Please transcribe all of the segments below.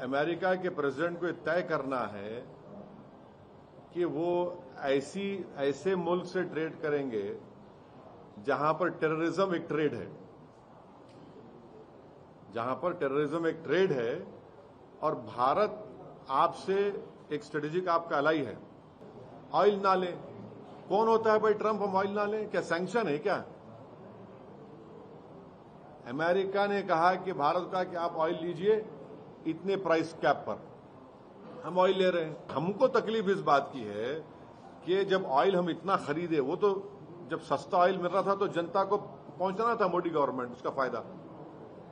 America के president को तय करना है कि वो ऐसे मुल्क से ट्रेड करेंगे जहां पर टेररिज्म एक ट्रेड है, जहां पर टेररिज्म एक ट्रेड है और भारत आपसे एक स्ट्रेटेजिक आपका अलाई है। ऑयल ना लें, कौन होता है भाई ट्रंप हम ऑयल ना लें? क्या सैंक्शन है क्या? अमेरिका ने कहा कि भारत का कि आप ऑयल लीजिए इतने प्राइस कैप पर, हम ऑयल ले रहे हैं। हमको तकलीफ इस बात की है कि जब ऑयल हम इतना खरीदे, वो तो जब सस्ता ऑयल मिल रहा था तो जनता को पहुंचना था मोदी गवर्नमेंट उसका फायदा,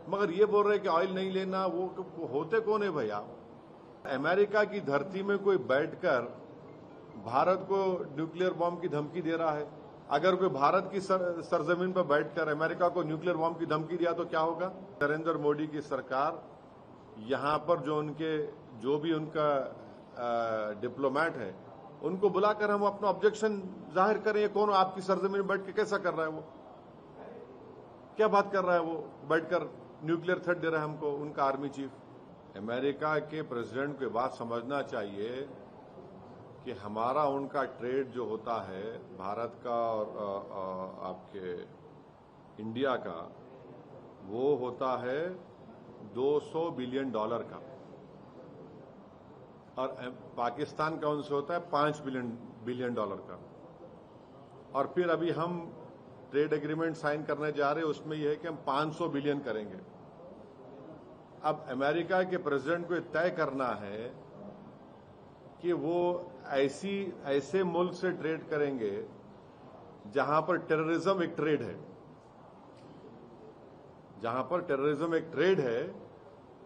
मगर ये बोल रहे कि ऑयल नहीं लेना। वो होते कौन है भैया? अमेरिका की धरती में कोई बैठकर भारत को न्यूक्लियर बॉम्ब की धमकी दे रहा है। अगर कोई भारत की सरजमीन पर बैठकर अमेरिका को न्यूक्लियर बॉम्ब की धमकी दिया तो क्या होगा? नरेंद्र मोदी की सरकार यहां पर जो भी उनका डिप्लोमेट है उनको बुलाकर हम अपना ऑब्जेक्शन जाहिर करें। कौन आपकी सरजमीन बैठ के कैसा कर रहा है? वो क्या बात कर रहा है? वो बैठकर न्यूक्लियर थ्रेट दे रहा है हमको, उनका आर्मी चीफ। अमेरिका के प्रेसिडेंट को बात समझना चाहिए कि हमारा उनका ट्रेड जो होता है भारत का और आपके इंडिया का, वो होता है $200 बिलियन का, और पाकिस्तान का उनसे होता है $5 बिलियन का। और फिर अभी हम ट्रेड एग्रीमेंट साइन करने जा रहे हैं, उसमें यह है कि हम 500 बिलियन करेंगे। अब अमेरिका के प्रेसिडेंट को तय करना है कि वो ऐसे मुल्क से ट्रेड करेंगे जहां पर टेररिज्म एक ट्रेड है, जहां पर टेररिज्म एक ट्रेड है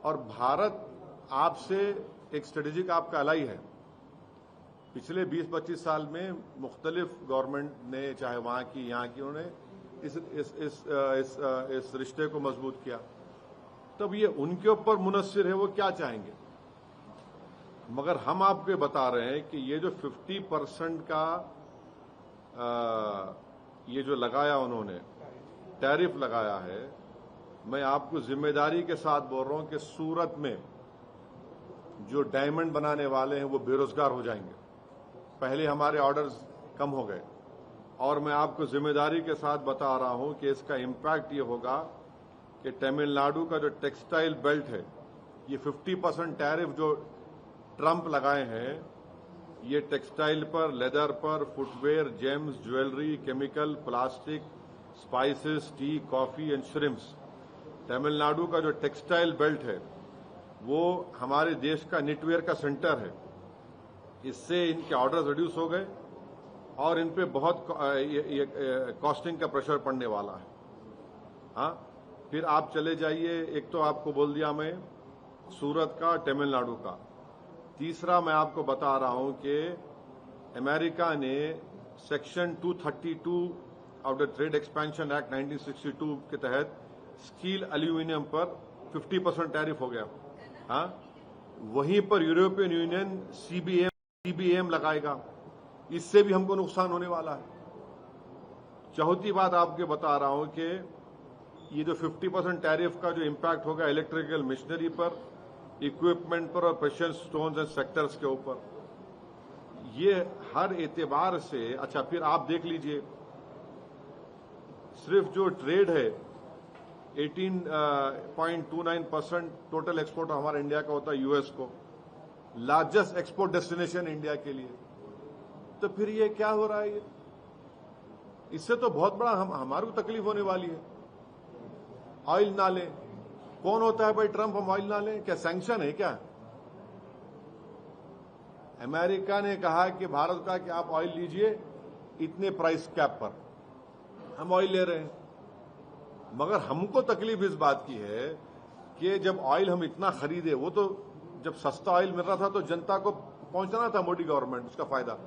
और भारत आपसे एक स्ट्रेटेजिक आपका अलाई है। पिछले 20-25 साल में मुख्तलिफ गवर्नमेंट ने, चाहे वहां की यहाँ की, उन्होंने इस रिश्ते को मजबूत किया। तब ये उनके ऊपर मुनस्सिर है वो क्या चाहेंगे। मगर हम आपको बता रहे हैं कि ये जो 50% का ये जो लगाया उन्होंने टैरिफ लगाया है, मैं आपको जिम्मेदारी के साथ बोल रहा हूं कि सूरत में जो डायमंड बनाने वाले हैं वो बेरोजगार हो जाएंगे। पहले हमारे ऑर्डर्स कम हो गए और मैं आपको जिम्मेदारी के साथ बता रहा हूं कि इसका इम्पैक्ट ये होगा कि तमिलनाडु का जो टेक्सटाइल बेल्ट है, ये 50% टैरिफ जो ट्रंप लगाए हैं, ये टेक्सटाइल पर, लेदर पर, footwear, James, jewellery, chemical, plastic, spices, T, coffee and shrimps. Tamil Nadu का जो टेक्सटाइल बेल्ट है वो हमारे देश का निटवेयर का सेंटर है। इससे इनके ऑर्डर्स रिड्यूस हो गए और इन पे बहुत कॉस्टिंग का प्रेशर पड़ने वाला है। हाँ, फिर आप चले जाइए, एक तो आपको बोल दिया मैं सूरत का, तमिलनाडु का। तीसरा मैं आपको बता रहा हूं कि अमेरिका ने section 232 of the trade expansion act 1962 के तहत स्टील एल्यूमिनियम पर 50% टैरिफ हो गया। हाँ, वहीं पर यूरोपियन यूनियन सीबीएम लगाएगा, इससे भी हमको नुकसान होने वाला है। चौथी बात आपको बता रहा हूं कि ये जो 50% टैरिफ का जो इम्पैक्ट होगा इलेक्ट्रिकल मशीनरी पर, इक्विपमेंट पर और प्रेशियस स्टोन्स एंड सेक्टर्स के ऊपर, ये हर एतबार से। अच्छा, फिर आप देख लीजिए, सिर्फ जो ट्रेड है 18.29% टोटल एक्सपोर्ट हमारा इंडिया का होता है यूएस को, लार्जेस्ट एक्सपोर्ट डेस्टिनेशन इंडिया के लिए। तो फिर ये क्या हो रहा है? ये इससे तो बहुत बड़ा हमारे को तकलीफ होने वाली है। ऑयल ना लें, कौन होता है भाई ट्रंप हम ऑयल ना लें? क्या सैंक्शन है क्या? अमेरिका ने कहा कि भारत का कि आप ऑयल लीजिए इतने प्राइस कैप पर, हम ऑयल ले रहे हैं। मगर हमको तकलीफ इस बात की है कि जब ऑयल हम इतना खरीदे, वो तो जब सस्ता ऑयल मिल रहा था तो जनता को पहुंचना था मोदी गवर्नमेंट उसका फायदा,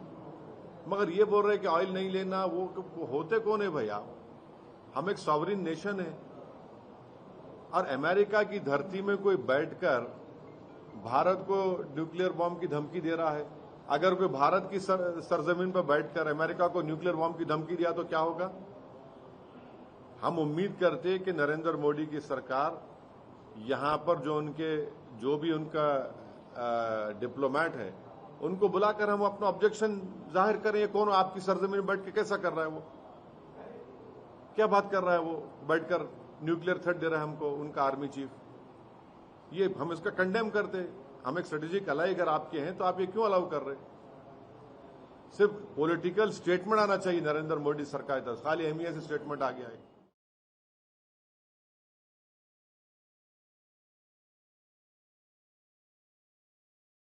मगर ये बोल रहे कि ऑयल नहीं लेना। वो होते कौन है भैया? हम एक सॉवरिन नेशन है और अमेरिका की धरती में कोई बैठकर भारत को न्यूक्लियर बॉम्ब की धमकी दे रहा है। अगर कोई भारत की सरजमीन पर बैठकर अमेरिका को न्यूक्लियर बॉम्ब की धमकी दिया तो क्या होगा? हम उम्मीद करते हैं कि नरेंद्र मोदी की सरकार यहां पर जो भी उनका डिप्लोमेट है, उनको बुलाकर हम अपना ऑब्जेक्शन जाहिर करें। ये कौन आपकी सरजमीन में बैठ के कैसा कर रहा है? वो क्या बात कर रहा है? वो बैठकर न्यूक्लियर थ्रेट दे रहा है हमको, उनका आर्मी चीफ। ये हम इसका कंडेम करते हैं। हम एक स्ट्रेटेजिक अलाई अगर आपके हैं तो आप ये क्यों अलाउ कर रहे हैं? सिर्फ पॉलिटिकल स्टेटमेंट आना चाहिए नरेंद्र मोदी सरकार का, खाली एमईए से स्टेटमेंट आ गया है।